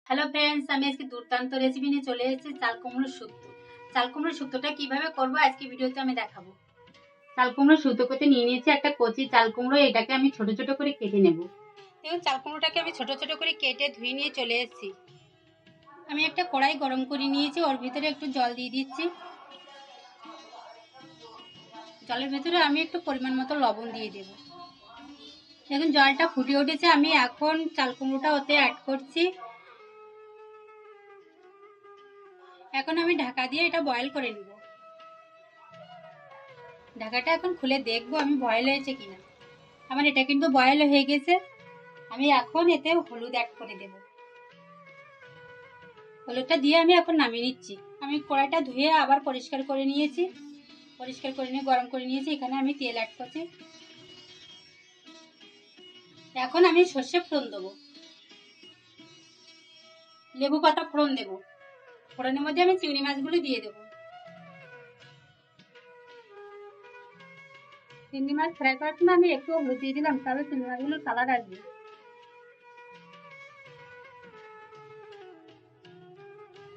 Hello friends, আমি আজকে দুর্দান্ত রেসিপি নিয়ে চলে এসেছি চাল কুমড়োর শুক্তো। চাল কুমড়োর শুক্তোটা কিভাবে করবো আজকে ভিডিওতে আমি দেখাবো। চাল কুমড়োর শুক্তো করতে নিয়ে নিয়েছি একটা কচি চাল কুমড়ো। এটাকে আমি ছোট ছোট করে কেটে নেব। দেখুন, চাল কুমড়োটাকে আমি ছোট ছোট করে কেটে ধুয়ে নিয়ে চলে এসেছি। আমি একটা কড়াই গরম করে নিয়েছি, ওর ভিতরে একটু জল দিয়ে দিচ্ছি। জলের ভিতরে আমি একটু পরিমাণ মতো লবণ দিয়ে দেব। দেখুন, জলটা ফুটে উঠেছে। আমি এখন চাল কুমড়োটা ওতে অ্যাড করছি। এখন আমি ঢাকা দিয়ে এটা বয়েল করে নেব। ঢাকাটা এখন খুলে দেখবো আমি বয়েল হয়েছে কিনা। আমার এটা কিন্তু বয়েল হয়ে গেছে। আমি এখন এতে হলুদ অ্যাড করে দেব। হলুদটা দিয়ে আমি এখন নামিয়ে নিচ্ছি। আমি কড়াইটা ধুয়ে আবার পরিষ্কার করে নিয়েছি। পরিষ্কার করে নিয়ে গরম করে নিয়েছি। এখানে আমি তেল অ্যাড করছি। এখন আমি সর্ষে ফোড়ন দেবো, লেবু পাতা ফোড়ন দেবো। ফোড়নের মধ্যে আমি চিংড়ি মাছগুলো দিয়ে দেবো। চিংড়ি মাছ ফ্রাই করার সময় আমি একটু হলুদ দিয়ে দিলাম, তাহলে চিংড়ি মাছগুলোর কালার আসবে।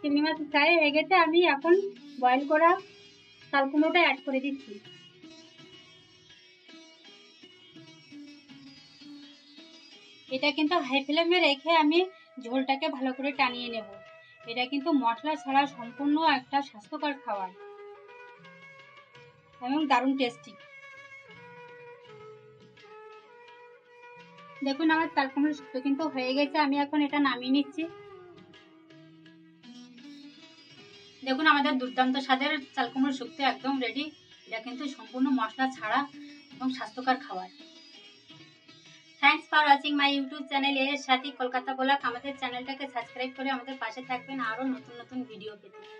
চিংড়ি মাছ ফ্রাই হয়ে গেছে। আমি এখন বয়েল করা চাল কুমড়োটা অ্যাড করে দিচ্ছি। এটা কিন্তু হাই ফ্লেমে রেখে আমি ঝোলটাকে ভালো করে টানিয়ে নেব। এটা কিন্তু মশলা ছাড়া সম্পূর্ণ একটা স্বাস্থ্যকর খাবার এবং দারুণ টেস্টি। দেখুন, আমার চাল কুমড়োর শুক্তো কিন্তু হয়ে গেছে। আমি এখন এটা নামিয়ে নিচ্ছি। দেখুন, আমাদের দুর্দান্ত স্বাদের চাল কুমড়োর শুক্তো একদম রেডি। এটা কিন্তু সম্পূর্ণ মশলা ছাড়া এবং স্বাস্থ্যকর খাবার। Thanks for watching my YouTube channel এর সাথে কলকাতা ব্লগ। আমাদের চ্যানেলটাকে সাবস্ক্রাইব করে আমাদের পাশে থাকবেন আরও নতুন নতুন ভিডিও পেতে।